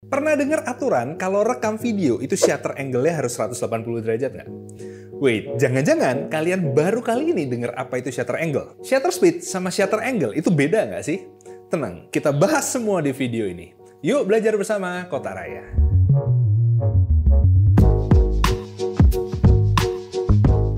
Pernah dengar aturan kalau rekam video itu shutter angle-nya harus 180 derajat nggak? Wait, jangan-jangan kalian baru kali ini dengar apa itu shutter angle? Shutter speed sama shutter angle itu beda nggak sih? Tenang, kita bahas semua di video ini. Yuk belajar bersama Kota Raya.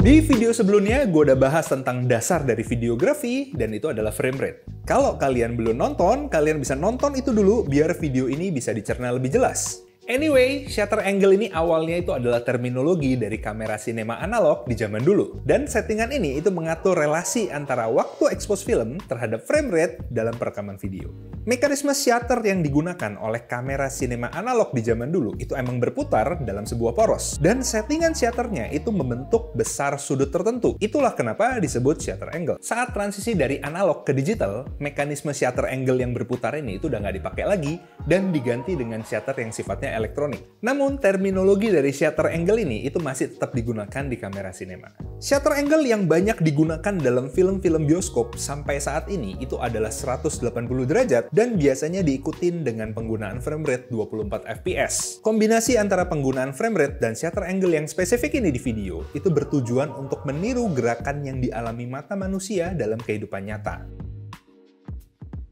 Di video sebelumnya, gue udah bahas tentang dasar dari videografi, dan itu adalah frame rate. Kalau kalian belum nonton, kalian bisa nonton itu dulu biar video ini bisa dicerna lebih jelas. Anyway, shutter angle ini awalnya itu adalah terminologi dari kamera sinema analog di zaman dulu. Dan settingan ini itu mengatur relasi antara waktu expose film terhadap frame rate dalam perekaman video. Mekanisme shutter yang digunakan oleh kamera sinema analog di zaman dulu itu emang berputar dalam sebuah poros. Dan settingan shutternya itu membentuk besar sudut tertentu. Itulah kenapa disebut shutter angle. Saat transisi dari analog ke digital, mekanisme shutter angle yang berputar ini itu udah nggak dipakai lagi dan diganti dengan shutter yang sifatnya elektronik. Namun, terminologi dari shutter angle ini itu masih tetap digunakan di kamera sinema. Shutter angle yang banyak digunakan dalam film-film bioskop sampai saat ini itu adalah 180 derajat dan biasanya diikutin dengan penggunaan frame rate 24 fps. Kombinasi antara penggunaan frame rate dan shutter angle yang spesifik ini di video itu bertujuan untuk meniru gerakan yang dialami mata manusia dalam kehidupan nyata.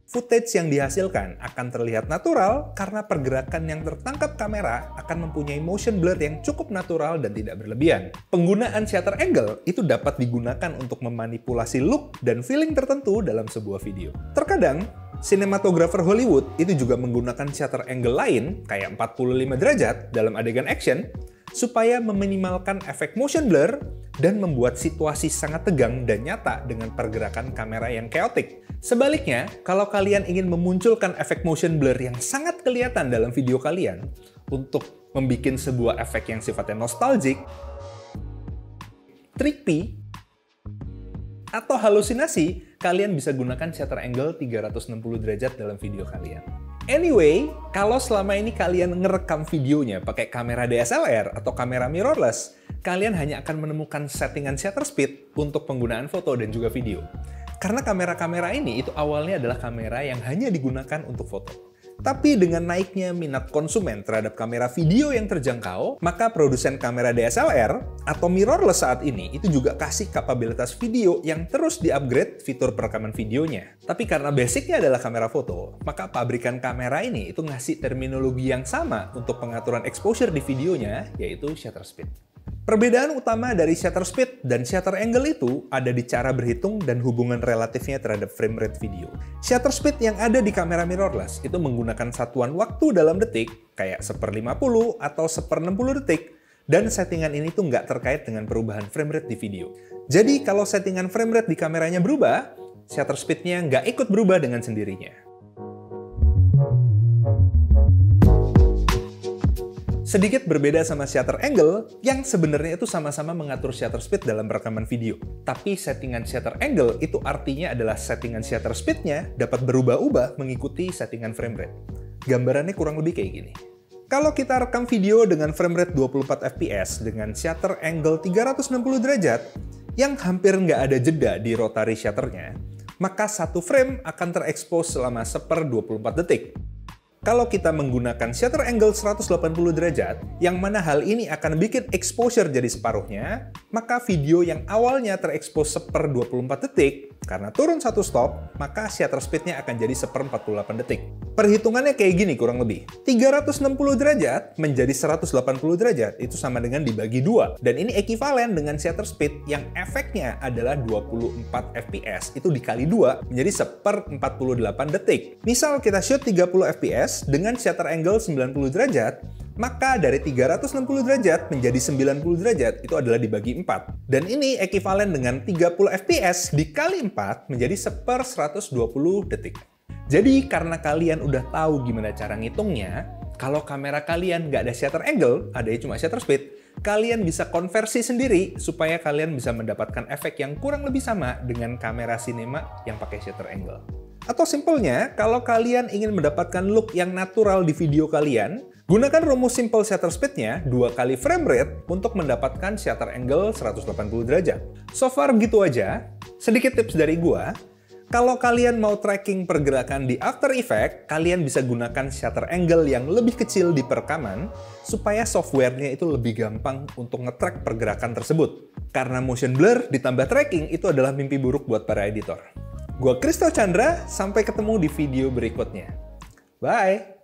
Footage yang dihasilkan akan terlihat natural karena pergerakan yang tertangkap kamera akan mempunyai motion blur yang cukup natural dan tidak berlebihan. Penggunaan shutter angle itu dapat digunakan untuk memanipulasi look dan feeling tertentu dalam sebuah video. Terkadang, sinematografer Hollywood itu juga menggunakan shutter angle lain, kayak 45 derajat dalam adegan action, supaya meminimalkan efek motion blur dan membuat situasi sangat tegang dan nyata dengan pergerakan kamera yang chaotic. Sebaliknya, kalau kalian ingin memunculkan efek motion blur yang sangat kelihatan dalam video kalian untuk membuat sebuah efek yang sifatnya nostalgic, trippy, atau halusinasi, kalian bisa gunakan shutter angle 360 derajat dalam video kalian. Anyway, kalau selama ini kalian ngerekam videonya pakai kamera DSLR atau kamera mirrorless, kalian hanya akan menemukan settingan shutter speed untuk penggunaan foto dan juga video. Karena kamera-kamera ini itu awalnya adalah kamera yang hanya digunakan untuk foto. Tapi dengan naiknya minat konsumen terhadap kamera video yang terjangkau, maka produsen kamera DSLR atau mirrorless saat ini itu juga kasih kapabilitas video yang terus di-upgrade fitur perekaman videonya. Tapi karena basicnya adalah kamera foto, maka pabrikan kamera ini itu ngasih terminologi yang sama untuk pengaturan exposure di videonya, yaitu shutter speed. Perbedaan utama dari shutter speed dan shutter angle itu ada di cara berhitung dan hubungan relatifnya terhadap frame rate video. Shutter speed yang ada di kamera mirrorless itu menggunakan satuan waktu dalam detik, kayak 1/50 atau 1/60 detik, dan settingan ini tuh nggak terkait dengan perubahan frame rate di video. Jadi kalau settingan frame rate di kameranya berubah, shutter speed-nya nggak ikut berubah dengan sendirinya. Sedikit berbeda sama shutter angle, yang sebenarnya itu sama-sama mengatur shutter speed dalam rekaman video. Tapi settingan shutter angle itu artinya adalah settingan shutter speed-nya dapat berubah-ubah mengikuti settingan frame rate. Gambarannya kurang lebih kayak gini. Kalau kita rekam video dengan frame rate 24 fps dengan shutter angle 360 derajat, yang hampir nggak ada jeda di rotary shutternya, maka satu frame akan terekspos selama 1/24 detik. Kalau kita menggunakan shutter angle 180 derajat, yang mana hal ini akan bikin exposure jadi separuhnya, maka video yang awalnya terekspos 1/24 detik, karena turun satu stop, maka shutter speed-nya akan jadi 1/48 detik. Perhitungannya kayak gini kurang lebih. 360 derajat menjadi 180 derajat, itu sama dengan dibagi 2. Dan ini ekivalen dengan shutter speed yang efeknya adalah 24 fps. Itu dikali 2 menjadi 1/48 detik. Misal kita shoot 30 fps dengan shutter angle 90 derajat, maka dari 360 derajat menjadi 90 derajat itu adalah dibagi 4. Dan ini ekivalen dengan 30 fps dikali 4 menjadi 1/120 detik. Jadi karena kalian udah tahu gimana cara ngitungnya, kalau kamera kalian nggak ada shutter angle, adanya cuma shutter speed, kalian bisa konversi sendiri supaya kalian bisa mendapatkan efek yang kurang lebih sama dengan kamera sinema yang pakai shutter angle. Atau simpelnya, kalau kalian ingin mendapatkan look yang natural di video kalian, gunakan rumus simple shutter speed-nya 2 kali frame rate untuk mendapatkan shutter angle 180 derajat. So far gitu aja. Sedikit tips dari gua. Kalau kalian mau tracking pergerakan di After Effects, kalian bisa gunakan shutter angle yang lebih kecil di perekaman supaya softwarenya itu lebih gampang untuk nge-track pergerakan tersebut. Karena motion blur ditambah tracking itu adalah mimpi buruk buat para editor. Gua Christo Chandra, sampai ketemu di video berikutnya. Bye!